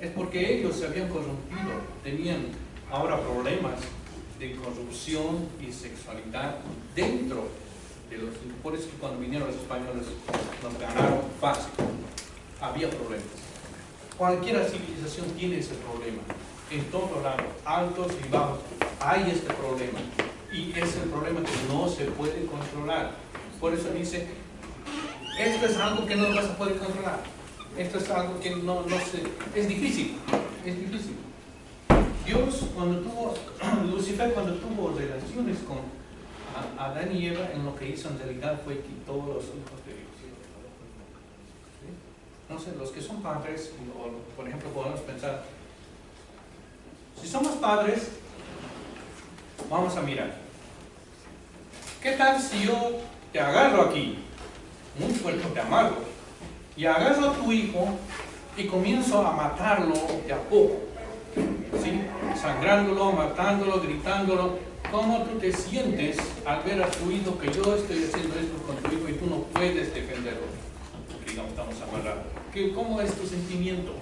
A: es porque ellos se habían corrompido, tenían ahora problemas de corrupción y sexualidad dentro de los... Por eso cuando vinieron los españoles nos ganaron fácil. Había problemas. Cualquier civilización tiene ese problema. En todos lados, altos y bajos, hay este problema. Y es el problema que no se puede controlar. Por eso dice, esto es algo que no vas a poder controlar. Esto es algo que no se... Es difícil. Dios, Lucifer cuando tuvo relaciones con Adán y Eva, en lo que hizo en realidad fue quitó los hijos de Dios. ¿Sí? No sé, los que son padres, o por ejemplo podemos pensar, si somos padres, vamos a mirar. ¿Qué tal si yo te agarro aquí, muy fuerte, te amargo, y agarro a tu hijo y comienzo a matarlo de a poco? ¿Sí? Sangrándolo, matándolo, gritándolo. ¿Cómo tú te sientes al ver a tu hijo que yo estoy haciendo esto con tu hijo y tú no puedes defenderlo? Digamos, estamos amarrados. ¿Cómo es tu sentimiento?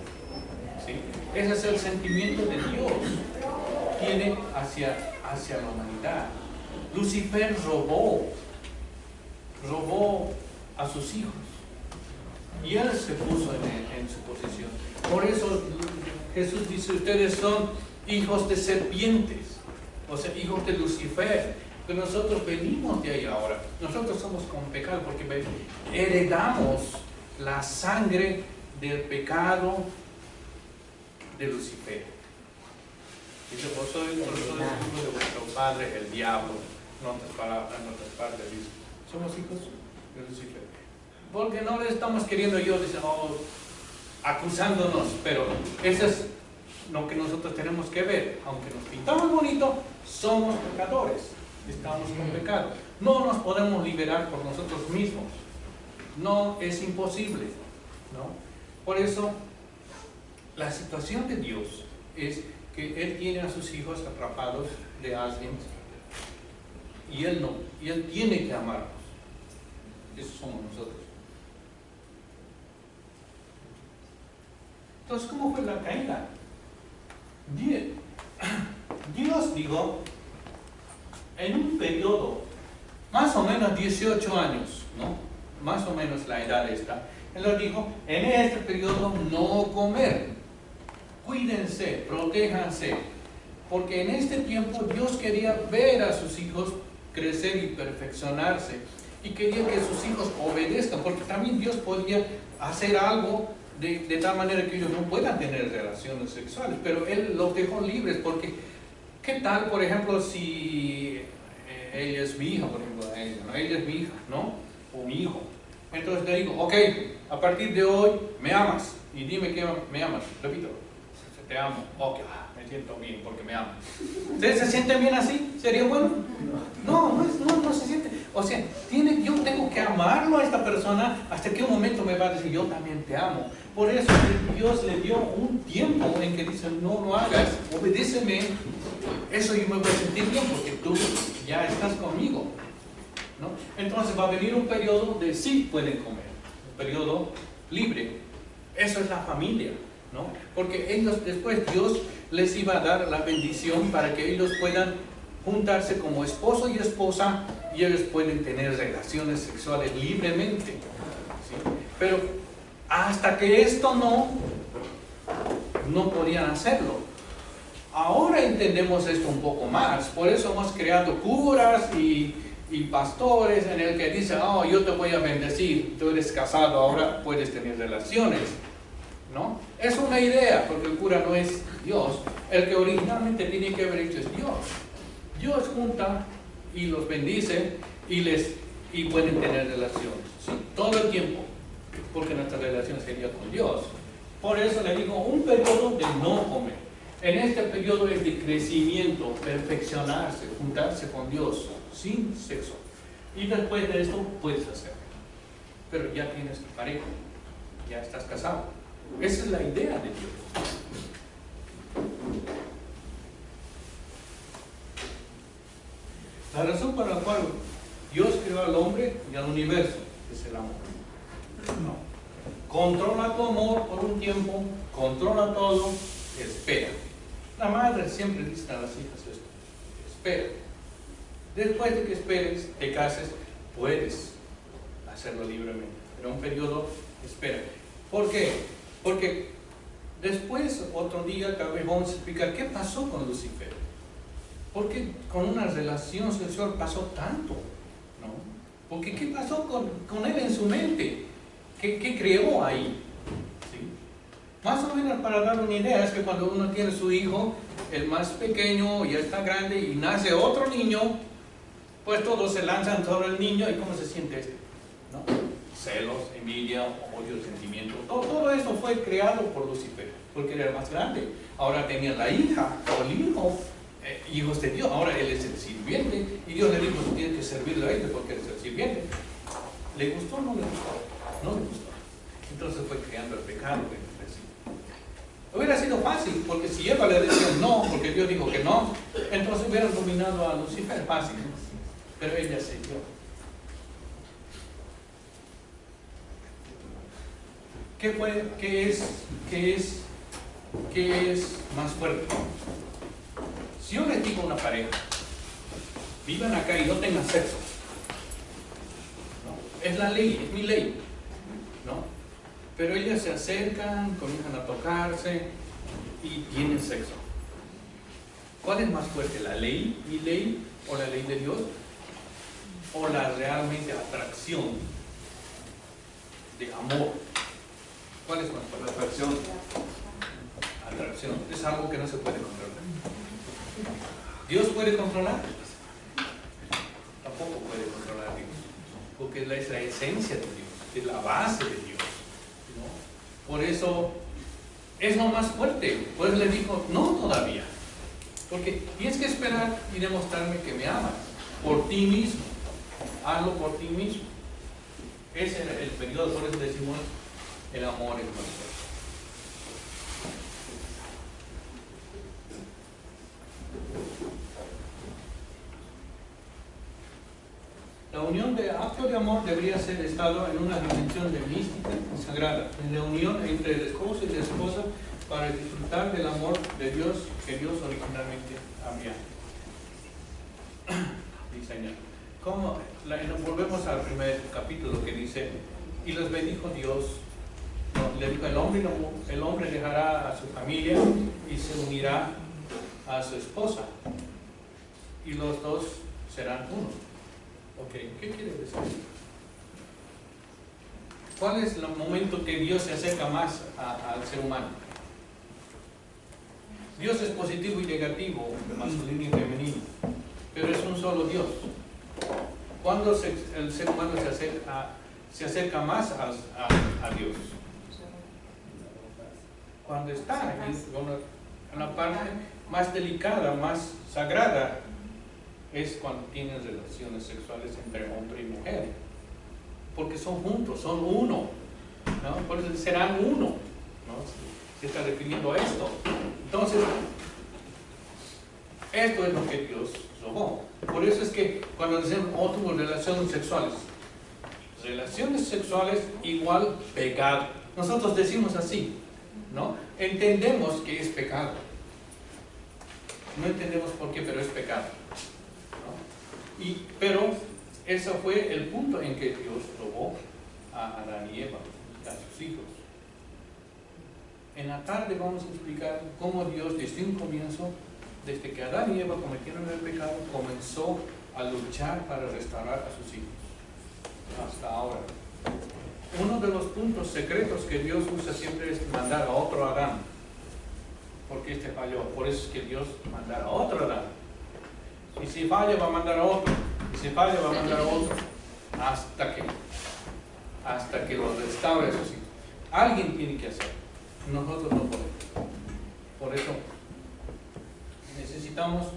A: ¿Sí? Ese es el sentimiento de Dios. Tiene hacia la humanidad. Lucifer robó a sus hijos. Y él se puso en su posición. Por eso Jesús dice, ustedes son hijos de serpientes, o sea, hijos de Lucifer. Pero nosotros venimos de ahí ahora. Nosotros somos con pecado porque heredamos la sangre del pecado de Lucifer. Dice, vos sois hijo de vuestro padre, el diablo. En otras palabras, dice, somos hijos de Lucifer. Porque no le estamos queriendo decir, acusándonos, pero eso es lo que nosotros tenemos que ver. Aunque nos pintamos bonito, somos pecadores, estamos con pecado. No nos podemos liberar por nosotros mismos. No, es imposible, ¿no? Por eso, la situación de Dios es que Él tiene a sus hijos atrapados de alguien y Él no, y Él tiene que amarnos. Eso somos nosotros. Entonces, ¿cómo fue la caída? Dios dijo, en un periodo, más o menos 18 años, ¿no? Más o menos la edad esta, Él nos dijo, en este periodo no comer. Cuídense, protéjanse, porque en este tiempo Dios quería ver a sus hijos crecer y perfeccionarse, y quería que sus hijos obedezcan, porque también Dios podía hacer algo de tal manera que ellos no puedan tener relaciones sexuales, pero Él los dejó libres, porque ¿qué tal, por ejemplo, si ella es mi hija, por ejemplo, ella es mi hija, ¿no? O mi hijo. Entonces le digo, ok, a partir de hoy me amas, y dime que me amas, repito, te amo, ok, me siento bien porque me amas. ¿Ustedes se sienten bien así? ¿Sería bueno? No se siente. O sea, yo tengo que amarlo a esta persona hasta que un momento me va a decir, yo también te amo. Por eso Dios le dio un tiempo en que dice, no hagas, obedéceme. Eso yo me voy a sentir bien porque tú ya estás conmigo, ¿no? Entonces va a venir un periodo de sí pueden comer, un periodo libre. Eso es la familia, ¿no? Porque ellos después Dios les iba a dar la bendición para que ellos puedan juntarse como esposo y esposa y ellos pueden tener relaciones sexuales libremente, ¿sí? Pero hasta que esto no podían hacerlo. Ahora entendemos esto un poco más, por eso hemos creado curas y pastores en el que dicen, yo te voy a bendecir, tú eres casado, ahora puedes tener relaciones, ¿no? Es una idea, porque el cura no es Dios, el que originalmente tiene que haber hecho es Dios. Dios junta y los bendice y pueden tener relaciones, ¿sí? Todo el tiempo, porque nuestra relación sería con Dios. Por eso le digo, un periodo de no comer. En este periodo es de crecimiento, perfeccionarse, juntarse con Dios, sin sexo. Y después de esto puedes hacerlo. Pero ya tienes tu pareja, ya estás casado. Esa es la idea de Dios. La razón por la cual Dios creó al hombre y al universo es el amor. No. controla tu amor por un tiempo, controla todo, espera. La madre siempre dice a las hijas esto, espera. Después de que esperes, te cases, puedes hacerlo libremente, pero un periodo, espera. ¿Por qué? Porque después, otro día, tal vez vamos a explicar qué pasó con Lucifer. ¿Por qué con una relación sexual pasó tanto? ¿No? Porque ¿qué pasó con él en su mente? ¿Qué creó ahí? ¿Sí? Más o menos para dar una idea, es que cuando uno tiene su hijo, el más pequeño ya está grande y nace otro niño, pues todos se lanzan sobre el niño y ¿cómo se siente este? ¿No? Celos, envidia, odio, sentimiento. Todo eso fue creado por Lucifer, porque era el más grande. Ahora tenía la hija o el hijo, hijos de Dios. Ahora él es el sirviente y Dios le dijo, tú tienes que servirle a él porque eres el sirviente. ¿Le gustó o no le gustó? No le gustó. Entonces fue creando el pecado entre sí. Hubiera sido fácil, porque si Eva le decía no, porque Dios dijo que no, entonces hubieran dominado a Lucifer fácil. Pero ella se dio. ¿Qué es más fuerte? Si yo les digo a una pareja, vivan acá y no tengan sexo, ¿no? Es la ley, es mi ley, ¿no? Pero ellas se acercan, comienzan a tocarse y tienen sexo. ¿Cuál es más fuerte? ¿La ley, mi ley, o la ley de Dios? ¿O la realmente atracción de amor? ¿Cuál es más fuerte?
B: La atracción.
A: Atracción. Es algo que no se puede controlar. ¿Dios puede controlar? Tampoco puede controlar a Dios, porque es la esencia de Dios, es la base de Dios, ¿no? Por eso es lo más fuerte. Pues le dijo, no todavía, porque tienes que esperar y demostrarme que me amas por ti mismo. Hazlo por ti mismo. Ese era el periodo, por eso decimos el amor es más fuerte. La unión de acto de amor debería ser estado en una dimensión de mística y sagrada, en la unión entre el esposo y la esposa para disfrutar del amor de Dios que Dios originalmente había diseñado. ¿Cómo? Nos volvemos al primer capítulo que dice, y los bendijo Dios. No, le dijo, el hombre dejará a su familia y se unirá a su esposa, y los dos serán uno. Ok, ¿qué quiere decir? ¿Cuál es el momento que Dios se acerca más al ser humano? Dios es positivo y negativo, masculino y femenino, pero es un solo Dios. ¿Cuándo el ser humano se acerca más a Dios? Cuando está en la parte más delicada, más sagrada, es cuando tienen relaciones sexuales entre hombre y mujer, porque son juntos, son uno, ¿no? Por eso serán uno, ¿no? Se está refiriendo a esto. Entonces, esto es lo que Dios robó. Por eso es que cuando decimos, oh, tuvo relaciones sexuales igual pecado. Nosotros decimos así, ¿no? Entendemos que es pecado. No entendemos por qué, pero es pecado. Pero ese fue el punto en que Dios robó a Adán y Eva, a sus hijos. En la tarde vamos a explicar cómo Dios desde un comienzo, desde que Adán y Eva cometieron el pecado, comenzó a luchar para restaurar a sus hijos. Hasta ahora. Uno de los puntos secretos que Dios usa siempre es mandar a otro Adán, porque este falló. Por eso es que Dios mandará a otro Adán. Y si falla, va a mandar a otro. Y si falla, va a mandar a otro. Hasta que lo restaure a sus hijos. Alguien tiene que hacerlo. Nosotros no podemos. Por eso necesitamos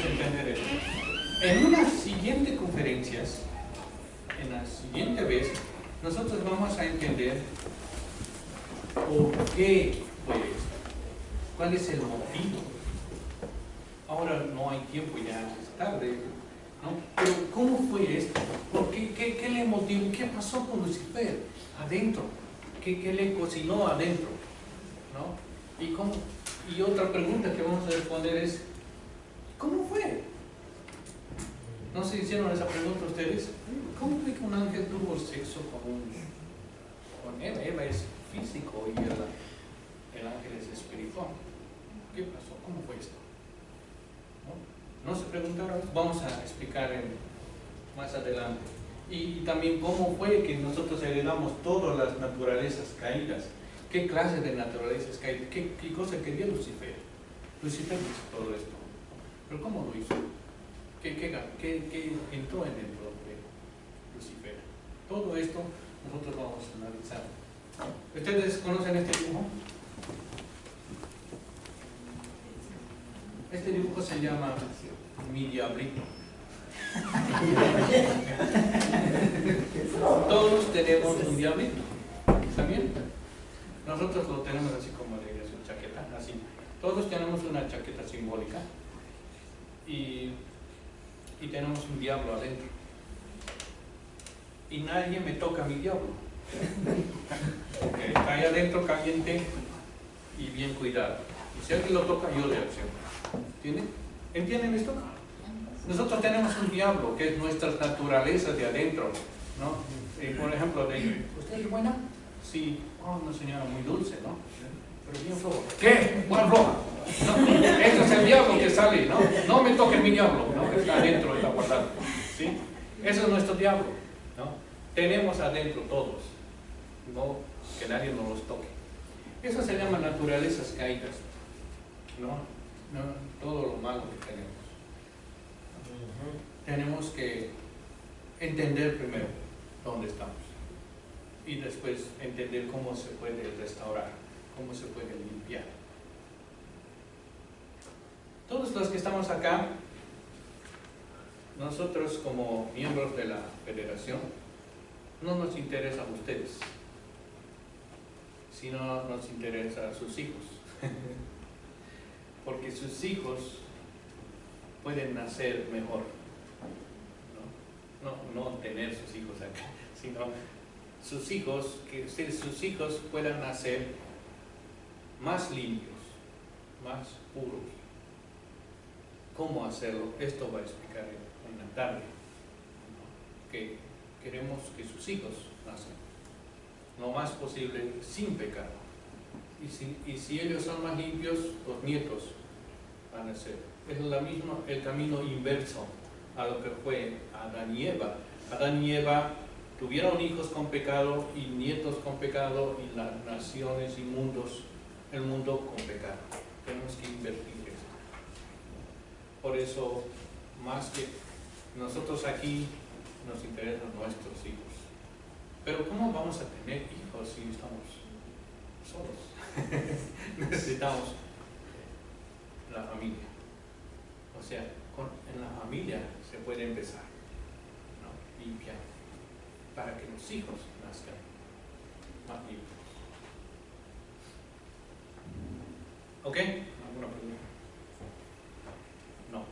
A: entender esto. En unas siguientes conferencias, en la siguiente vez, nosotros vamos a entender ¿por qué fue esto? ¿Cuál es el motivo? ahora no hay tiempo, ya es tarde, ¿no? Pero ¿cómo fue esto? ¿Qué le motivó? ¿Qué pasó con Lucifer adentro? ¿Qué le cocinó adentro? ¿No? Y otra pregunta que vamos a responder es, ¿cómo fue? ¿No se hicieron esa pregunta ustedes? ¿Cómo fue que un ángel tuvo sexo con Eva? Eva es físico y el ángel es espiritual. ¿Qué pasó? ¿Cómo fue esto? ¿No se preguntaron? Vamos a explicar más adelante. Y también cómo fue que nosotros heredamos todas las naturalezas caídas. ¿Qué clase de naturalezas caídas? ¿Qué cosa quería Lucifer? Lucifer hizo todo esto. ¿Pero cómo lo hizo? ¿Qué entró en el de Lucifer? Todo esto nosotros vamos a analizar. ¿Ustedes conocen este dibujo? Este dibujo se llama Mi Diablito. Todos tenemos un diablito. ¿Está bien? Nosotros lo tenemos así como de su chaqueta, así. Todos tenemos una chaqueta simbólica y tenemos un diablo adentro. Y nadie me toca a mi diablo. Está ahí adentro caliente y bien cuidado. Y si alguien lo toca, yo le acciono. ¿Entienden esto? Nosotros tenemos un diablo que es nuestras naturalezas de adentro, ¿no? Por ejemplo, ¿usted es buena? Sí. Oh, una señora muy dulce, ¿no? Pero bien floja. ¿Qué? ¿Cuál floja? No, ese es el diablo que sale, ¿no? No me toque mi diablo, ¿no? Está adentro, está guardado, ¿sí? Eso es nuestro diablo, ¿no? Tenemos adentro todos, no que nadie nos los toque. Eso se llama naturalezas caídas, ¿no? Todo lo malo que tenemos. Tenemos que entender primero dónde estamos y después entender cómo se puede restaurar, cómo se puede limpiar. Todos los que estamos acá, nosotros como miembros de la federación, no nos interesa a ustedes, sino nos interesa a sus hijos. Porque sus hijos pueden nacer mejor, no tener sus hijos acá, sino sus hijos, que sus hijos puedan nacer más limpios, más puros. ¿Cómo hacerlo? Esto va a explicar en la tarde, ¿no? Que queremos que sus hijos nazcan lo más posible sin pecado. Y si ellos son más limpios, los nietos van a ser. Es el camino inverso a lo que fue Adán y Eva. Adán y Eva tuvieron hijos con pecado y nietos con pecado y las naciones y mundos, el mundo con pecado. Tenemos que invertir esto. Por eso, más que nosotros aquí, nos interesan nuestros hijos. Pero ¿cómo vamos a tener hijos si estamos solos? Necesitamos la familia. O sea, en la familia se puede empezar, ¿no? Limpiar, para que los hijos nazcan más limpios. ¿Ok? ¿Alguna pregunta? No.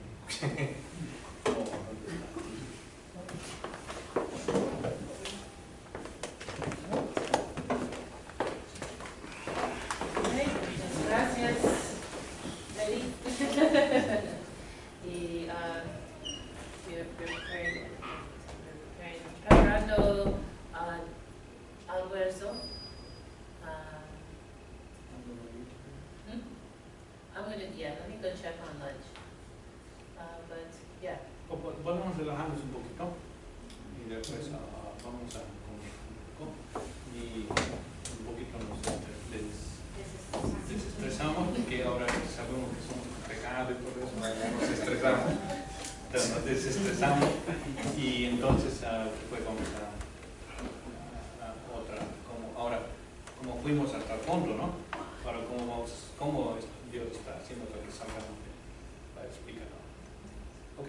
A: Podemos relajarnos un poquito y después vamos a comer un poco y un poquito nos desestresamos, porque ahora sabemos que somos pecados y todo eso, nos estresamos, pero nos desestresamos y entonces después vamos a otra, como fuimos hasta el fondo, ¿no? Ahora cómo Dios está haciendo para que salgamos para explicarlo. ¿Ok?